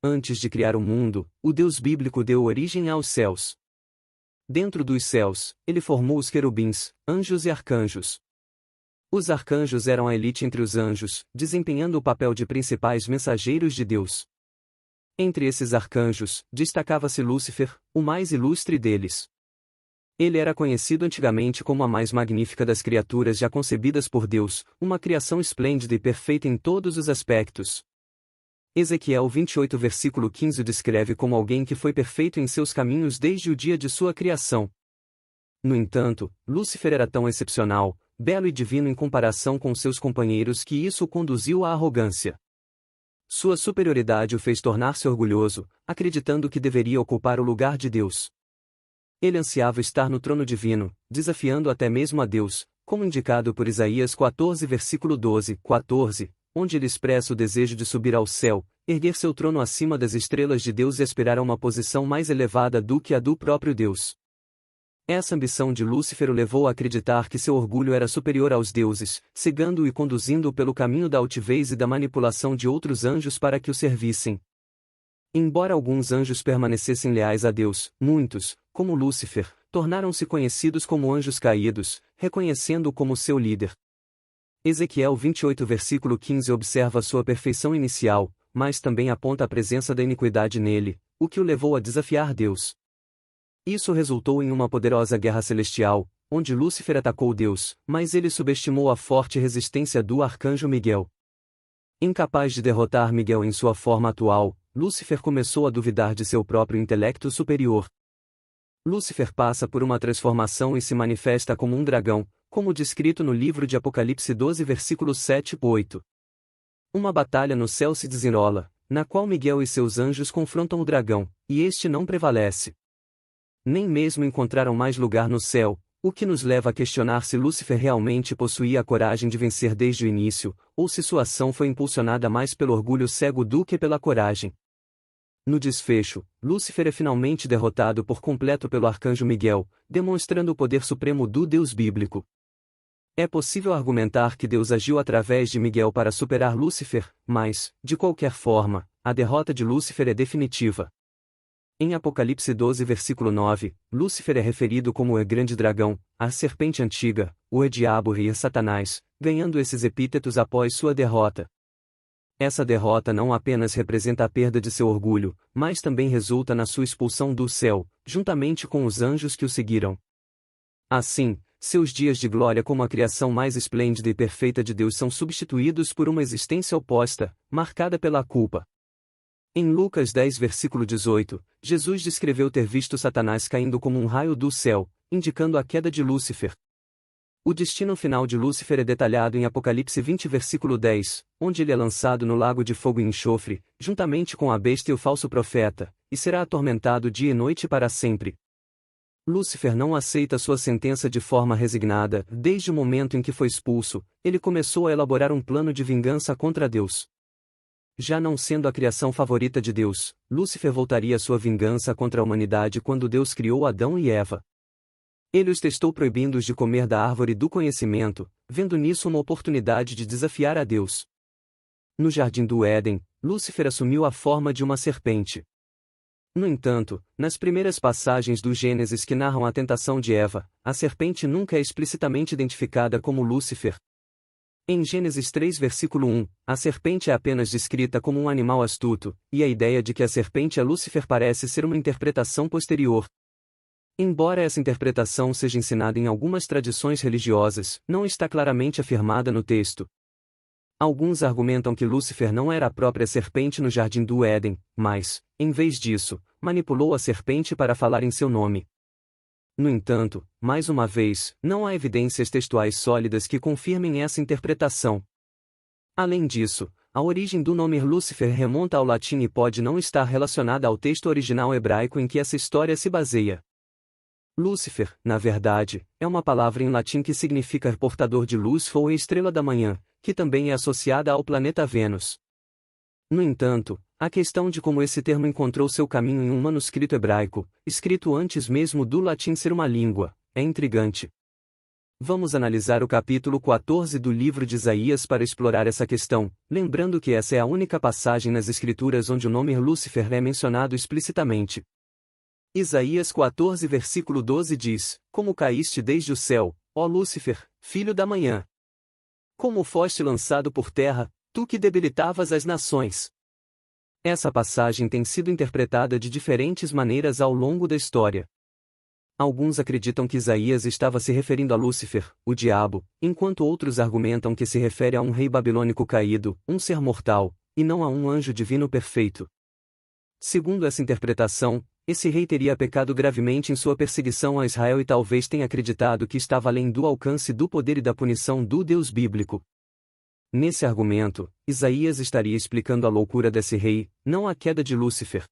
Antes de criar o mundo, o Deus bíblico deu origem aos céus. Dentro dos céus, ele formou os querubins, anjos e arcanjos. Os arcanjos eram a elite entre os anjos, desempenhando o papel de principais mensageiros de Deus. Entre esses arcanjos, destacava-se Lúcifer, o mais ilustre deles. Ele era conhecido antigamente como a mais magnífica das criaturas já concebidas por Deus, uma criação esplêndida e perfeita em todos os aspectos. Ezequiel 28 versículo 15 o descreve como alguém que foi perfeito em seus caminhos desde o dia de sua criação. No entanto, Lúcifer era tão excepcional, belo e divino em comparação com seus companheiros que isso o conduziu à arrogância. Sua superioridade o fez tornar-se orgulhoso, acreditando que deveria ocupar o lugar de Deus. Ele ansiava estar no trono divino, desafiando até mesmo a Deus, como indicado por Isaías 14 versículo 12-14, onde ele expressa o desejo de subir ao céu, erguer seu trono acima das estrelas de Deus e aspirar a uma posição mais elevada do que a do próprio Deus. Essa ambição de Lúcifer o levou a acreditar que seu orgulho era superior aos deuses, cegando-o e conduzindo-o pelo caminho da altivez e da manipulação de outros anjos para que o servissem. Embora alguns anjos permanecessem leais a Deus, muitos, como Lúcifer, tornaram-se conhecidos como anjos caídos, reconhecendo-o como seu líder. Ezequiel 28 versículo 15 observa sua perfeição inicial, mas também aponta a presença da iniquidade nele, o que o levou a desafiar Deus. Isso resultou em uma poderosa guerra celestial, onde Lúcifer atacou Deus, mas ele subestimou a forte resistência do arcanjo Miguel. Incapaz de derrotar Miguel em sua forma atual, Lúcifer começou a duvidar de seu próprio intelecto superior. Lúcifer passa por uma transformação e se manifesta como um dragão, como descrito no livro de Apocalipse 12 versículos 7-8. Uma batalha no céu se desenrola, na qual Miguel e seus anjos confrontam o dragão, e este não prevalece. Nem mesmo encontraram mais lugar no céu, o que nos leva a questionar se Lúcifer realmente possuía a coragem de vencer desde o início, ou se sua ação foi impulsionada mais pelo orgulho cego do que pela coragem. No desfecho, Lúcifer é finalmente derrotado por completo pelo arcanjo Miguel, demonstrando o poder supremo do Deus bíblico. É possível argumentar que Deus agiu através de Miguel para superar Lúcifer, mas, de qualquer forma, a derrota de Lúcifer é definitiva. Em Apocalipse 12 versículo 9, Lúcifer é referido como o grande dragão, a serpente antiga, o diabo e Satanás, ganhando esses epítetos após sua derrota. Essa derrota não apenas representa a perda de seu orgulho, mas também resulta na sua expulsão do céu, juntamente com os anjos que o seguiram. Assim, seus dias de glória como a criação mais esplêndida e perfeita de Deus são substituídos por uma existência oposta, marcada pela culpa. Em Lucas 10 versículo 18, Jesus descreveu ter visto Satanás caindo como um raio do céu, indicando a queda de Lúcifer. O destino final de Lúcifer é detalhado em Apocalipse 20 versículo 10, onde ele é lançado no lago de fogo e enxofre, juntamente com a besta e o falso profeta, e será atormentado dia e noite para sempre. Lúcifer não aceita sua sentença de forma resignada. Desde o momento em que foi expulso, ele começou a elaborar um plano de vingança contra Deus. Já não sendo a criação favorita de Deus, Lúcifer voltaria sua vingança contra a humanidade quando Deus criou Adão e Eva. Ele os testou proibindo-os de comer da árvore do conhecimento, vendo nisso uma oportunidade de desafiar a Deus. No jardim do Éden, Lúcifer assumiu a forma de uma serpente. No entanto, nas primeiras passagens do Gênesis que narram a tentação de Eva, a serpente nunca é explicitamente identificada como Lúcifer. Em Gênesis 3 versículo 1, a serpente é apenas descrita como um animal astuto, e a ideia de que a serpente é Lúcifer parece ser uma interpretação posterior. Embora essa interpretação seja ensinada em algumas tradições religiosas, não está claramente afirmada no texto. Alguns argumentam que Lúcifer não era a própria serpente no jardim do Éden, mas, em vez disso, manipulou a serpente para falar em seu nome. No entanto, mais uma vez, não há evidências textuais sólidas que confirmem essa interpretação. Além disso, a origem do nome Lúcifer remonta ao latim e pode não estar relacionada ao texto original hebraico em que essa história se baseia. Lúcifer, na verdade, é uma palavra em latim que significa portador de luz ou estrela da manhã, que também é associada ao planeta Vênus. No entanto, a questão de como esse termo encontrou seu caminho em um manuscrito hebraico, escrito antes mesmo do latim ser uma língua, é intrigante. Vamos analisar o capítulo 14 do livro de Isaías para explorar essa questão, lembrando que essa é a única passagem nas Escrituras onde o nome Lúcifer é mencionado explicitamente. Isaías 14 versículo 12 diz: Como caíste desde o céu, ó Lúcifer, filho da manhã! Como foste lançado por terra, tu que debilitavas as nações! Essa passagem tem sido interpretada de diferentes maneiras ao longo da história. Alguns acreditam que Isaías estava se referindo a Lúcifer, o diabo, enquanto outros argumentam que se refere a um rei babilônico caído, um ser mortal, e não a um anjo divino perfeito. Segundo essa interpretação, esse rei teria pecado gravemente em sua perseguição a Israel e talvez tenha acreditado que estava além do alcance do poder e da punição do Deus bíblico. Nesse argumento, Isaías estaria explicando a loucura desse rei, não a queda de Lúcifer.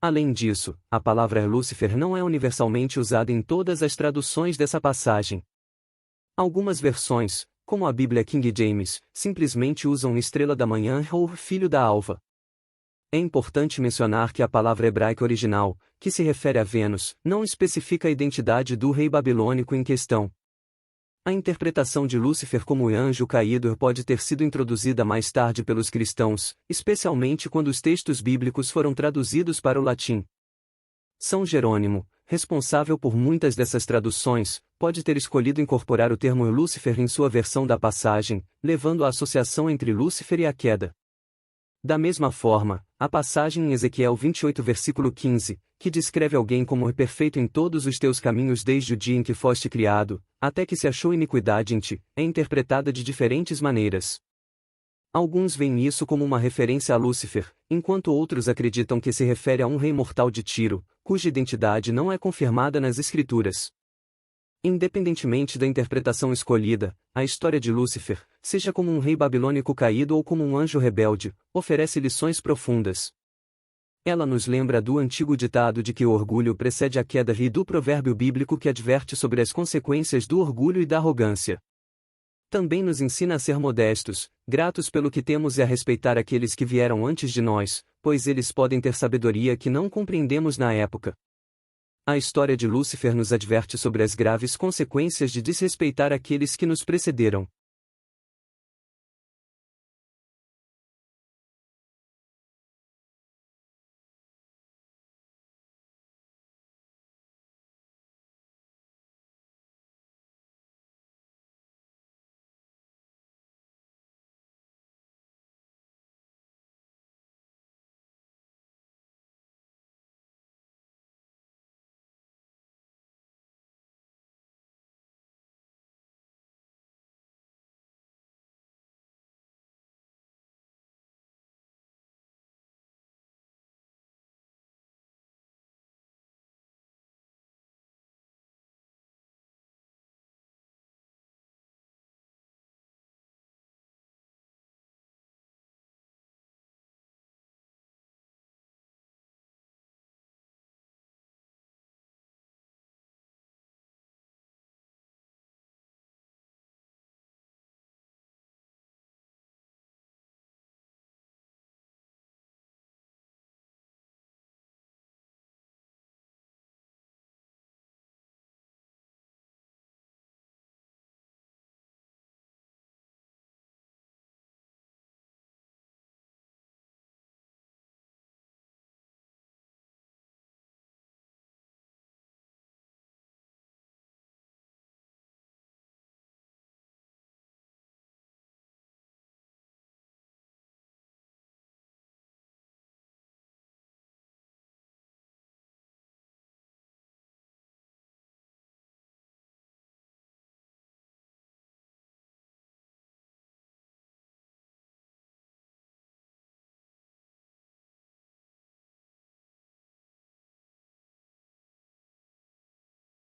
Além disso, a palavra Lúcifer não é universalmente usada em todas as traduções dessa passagem. Algumas versões, como a Bíblia King James, simplesmente usam estrela da manhã ou filho da alva. É importante mencionar que a palavra hebraica original, que se refere a Vênus, não especifica a identidade do rei babilônico em questão. A interpretação de Lúcifer como anjo caído pode ter sido introduzida mais tarde pelos cristãos, especialmente quando os textos bíblicos foram traduzidos para o latim. São Jerônimo, responsável por muitas dessas traduções, pode ter escolhido incorporar o termo Lúcifer em sua versão da passagem, levando à associação entre Lúcifer e a queda. Da mesma forma, a passagem em Ezequiel 28 versículo 15, que descreve alguém como perfeito em todos os teus caminhos desde o dia em que foste criado, até que se achou iniquidade em ti, é interpretada de diferentes maneiras. Alguns veem isso como uma referência a Lúcifer, enquanto outros acreditam que se refere a um rei mortal de Tiro, cuja identidade não é confirmada nas Escrituras. Independentemente da interpretação escolhida, a história de Lúcifer, seja como um rei babilônico caído ou como um anjo rebelde, oferece lições profundas. Ela nos lembra do antigo ditado de que o orgulho precede a queda e do provérbio bíblico que adverte sobre as consequências do orgulho e da arrogância. Também nos ensina a ser modestos, gratos pelo que temos e a respeitar aqueles que vieram antes de nós, pois eles podem ter sabedoria que não compreendemos na época. A história de Lúcifer nos adverte sobre as graves consequências de desrespeitar aqueles que nos precederam.